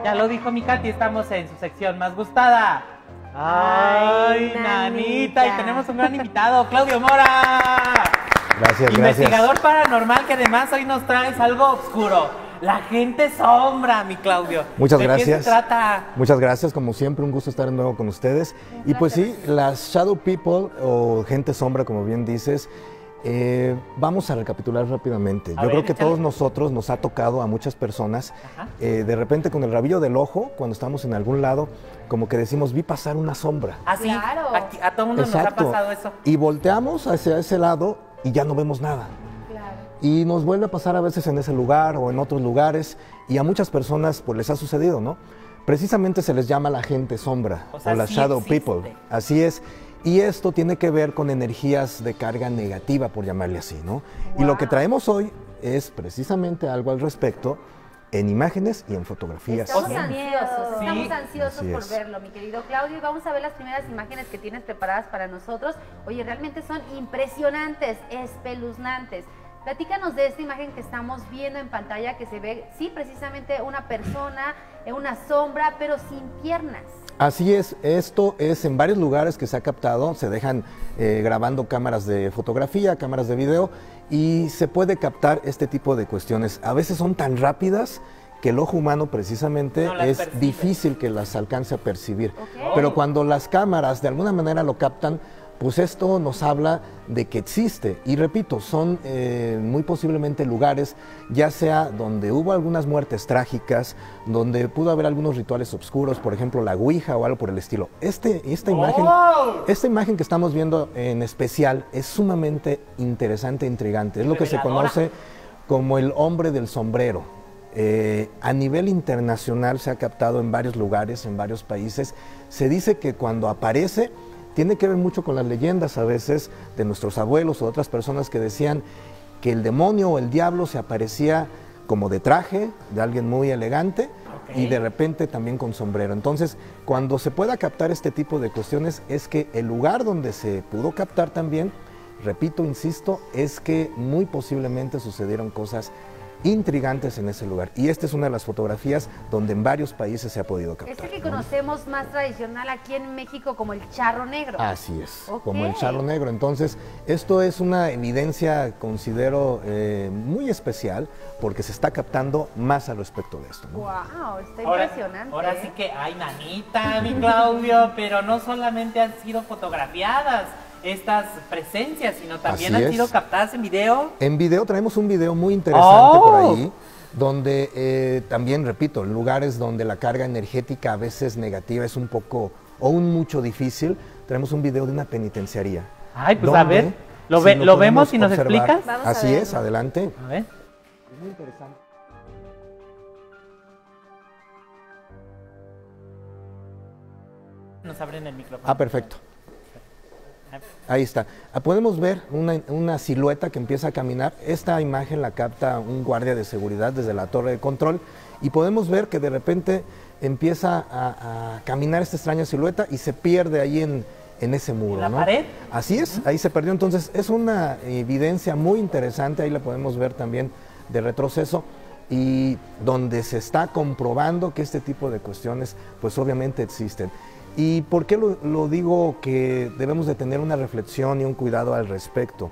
Ya lo dijo mi Katy, estamos en su sección más gustada. ¡Ay, nanita! Y tenemos un gran invitado, Claudio Mora. Gracias, investigador paranormal, que además hoy nos traes algo oscuro. La gente sombra, mi Claudio. Muchas gracias. ¿De qué se trata? Muchas gracias, como siempre, un gusto estar de nuevo con ustedes. Y pues sí, las Shadow People o gente sombra, como bien dices, vamos a recapitular rápidamente. Yo creo que todos nosotros nos ha tocado a muchas personas, de repente con el rabillo del ojo, cuando estamos en algún lado, como que decimos, vi pasar una sombra. Ah, sí, claro. A todo mundo nos ha pasado eso. Y volteamos hacia ese lado y ya no vemos nada. Y nos vuelve a pasar a veces en ese lugar o en otros lugares, y a muchas personas pues les ha sucedido, ¿no? Precisamente se les llama la gente sombra, o la Shadow People. Así es. Y esto tiene que ver con energías de carga negativa, por llamarle así, ¿no? Y lo que traemos hoy es precisamente algo al respecto en imágenes y en fotografías. Estamos ansiosos por verlo, mi querido Claudio, y vamos a ver las primeras imágenes que tienes preparadas para nosotros. Oye, realmente son impresionantes, espeluznantes. Platícanos de esta imagen que estamos viendo en pantalla, que se ve, sí, precisamente una persona, una sombra, pero sin piernas. Así es, esto es en varios lugares que se ha captado, se dejan grabando cámaras de fotografía, cámaras de video, y se puede captar este tipo de cuestiones. A veces son tan rápidas que el ojo humano precisamente es difícil que las alcance a percibir. Pero cuando las cámaras de alguna manera lo captan, pues esto nos habla de que existe. Y repito, son muy posiblemente lugares, ya sea donde hubo algunas muertes trágicas, donde pudo haber algunos rituales oscuros, por ejemplo la Ouija o algo por el estilo. Esta imagen que estamos viendo en especial es sumamente interesante e intrigante. Es lo que se conoce como el hombre del sombrero. A nivel internacional se ha captado en varios lugares, en varios países. Se dice que cuando aparece tiene que ver mucho con las leyendas a veces de nuestros abuelos o de otras personas que decían que el demonio o el diablo se aparecía como de traje, de alguien muy elegante, y de repente también con sombrero. Entonces, cuando se pueda captar este tipo de cuestiones, es que el lugar donde se pudo captar también, repito, insisto, es que muy posiblemente sucedieron cosas intrigantes en ese lugar. Y esta es una de las fotografías donde en varios países se ha podido captar. Este que conocemos más tradicional aquí en México como el charro negro. Así es, como el charro negro. Entonces, esto es una evidencia, considero, muy especial, porque se está captando más al respecto de esto, ¿no? ¡Wow! Está impresionante. Ahora sí que, ay, nanita, mi Claudio, pero no solamente han sido fotografiadas estas presencias, sino también han sido captadas en video. En video traemos un video muy interesante por ahí, donde también, repito, lugares donde la carga energética a veces negativa es un poco o un mucho difícil. Tenemos un video de una penitenciaría. Ay, pues a ver, ¿lo vemos y nos explicas? Así es, adelante. A ver. Es muy interesante. Nos abren el micrófono. Ah, perfecto. Ahí está. Podemos ver una silueta que empieza a caminar. Esta imagen la capta un guardia de seguridad desde la torre de control, y podemos ver que de repente empieza a caminar esta extraña silueta y se pierde ahí en ese muro. ¿En la pared? Así es, ahí se perdió. Entonces es una evidencia muy interesante, ahí la podemos ver también de retroceso, y donde se está comprobando que este tipo de cuestiones pues obviamente existen. ¿Y por qué lo digo que debemos de tener una reflexión y un cuidado al respecto?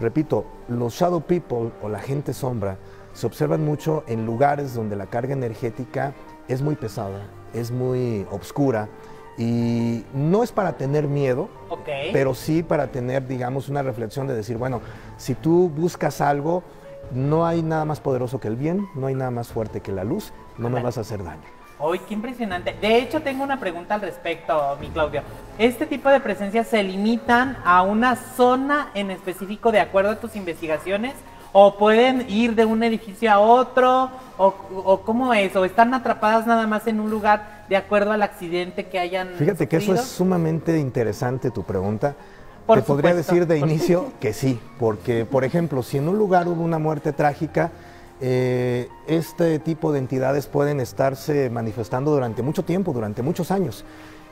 Repito, los Shadow People o la gente sombra se observan mucho en lugares donde la carga energética es muy pesada, es muy oscura, y no es para tener miedo, pero sí para tener, digamos, una reflexión de decir, bueno, si tú buscas algo, no hay nada más poderoso que el bien, no hay nada más fuerte que la luz, no me vas a hacer daño. ¡Uy, qué impresionante! De hecho, tengo una pregunta al respecto, mi Claudio. ¿Este tipo de presencias se limitan a una zona en específico de acuerdo a tus investigaciones? ¿O pueden ir de un edificio a otro? ¿O cómo es? ¿O están atrapadas nada más en un lugar de acuerdo al accidente que hayan Fíjate que eso es sumamente interesante tu pregunta. Te podría decir de inicio que sí, porque, por ejemplo, si en un lugar hubo una muerte trágica, este tipo de entidades pueden estarse manifestando durante mucho tiempo, durante muchos años.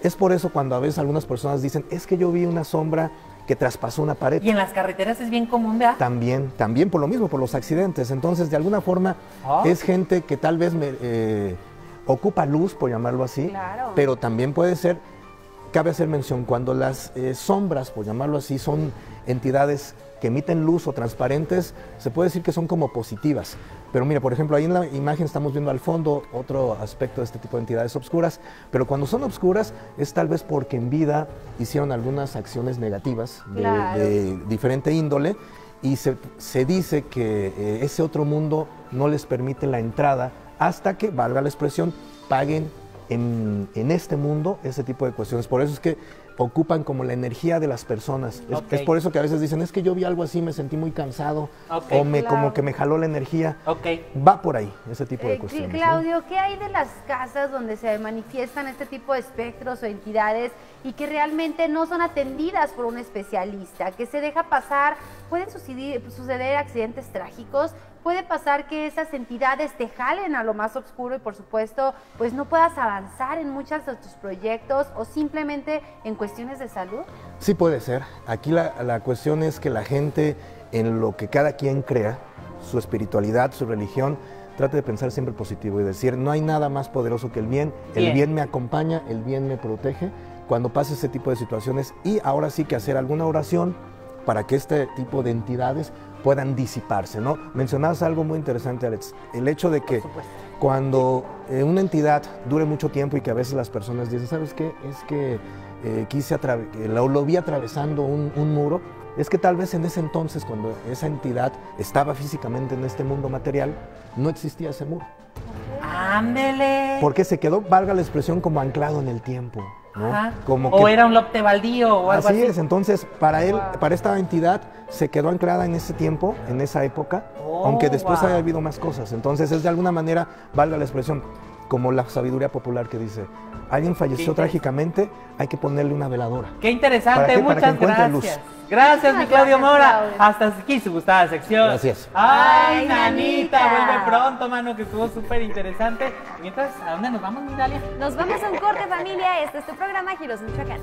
Es por eso cuando a veces algunas personas dicen, es que yo vi una sombra que traspasó una pared. Y en las carreteras es bien común, ¿verdad? También por lo mismo, por los accidentes. Entonces, de alguna forma, es gente que tal vez ocupa luz, por llamarlo así, Claro. pero también puede ser, cabe hacer mención, cuando las sombras, por llamarlo así, son entidades que emiten luz o transparentes, se puede decir que son como positivas. Pero mira, por ejemplo, ahí en la imagen estamos viendo al fondo otro aspecto de este tipo de entidades obscuras, pero cuando son obscuras es tal vez porque en vida hicieron algunas acciones negativas de diferente índole, y se dice que ese otro mundo no les permite la entrada hasta que, valga la expresión, paguen en este mundo ese tipo de cuestiones. Por eso es que ocupan como la energía de las personas. Es por eso que a veces dicen, es que yo vi algo así, me sentí muy cansado, o como que me jaló la energía. Va por ahí, ese tipo de cuestiones. Claudio, ¿qué hay de las casas donde se manifiestan este tipo de espectros o entidades y que realmente no son atendidas por un especialista, que se deja pasar? Pueden suceder accidentes trágicos, puede pasar que esas entidades te jalen a lo más oscuro y por supuesto pues no puedas avanzar en muchos de tus proyectos o simplemente en cuestiones de salud. Sí puede ser. Aquí la cuestión es que la gente, en lo que cada quien crea, su espiritualidad, su religión, trate de pensar siempre positivo y decir, no hay nada más poderoso que el bien me acompaña, el bien me protege cuando pasa ese tipo de situaciones, y ahora sí que hacer alguna oración para que este tipo de entidades puedan disiparse, ¿no? Mencionabas algo muy interesante, Alex, el hecho de que cuando una entidad dure mucho tiempo y que a veces las personas dicen, ¿sabes qué? Es que lo vi atravesando un muro, es que tal vez en ese entonces, cuando esa entidad estaba físicamente en este mundo material, no existía ese muro. ¡Ándele! Porque se quedó, valga la expresión, como anclado en el tiempo, ¿no? Era un lote baldío o algo así. Así es, entonces para esta entidad se quedó anclada en ese tiempo, en esa época, aunque después haya habido más cosas. Entonces es de alguna manera, valga la expresión, como la sabiduría popular que dice, alguien falleció trágicamente, hay que ponerle una veladora. ¡Qué interesante! Muchas gracias. Luz. Gracias, mi Claudio Mora. Hasta aquí su gustada sección. Gracias. ¡Ay, nanita! Vuelve pronto, mano, que estuvo súper interesante. Mientras, ¿a dónde nos vamos, mi Dalia? Nos vamos a un corte, familia. Este es tu programa, Giros Michoacán.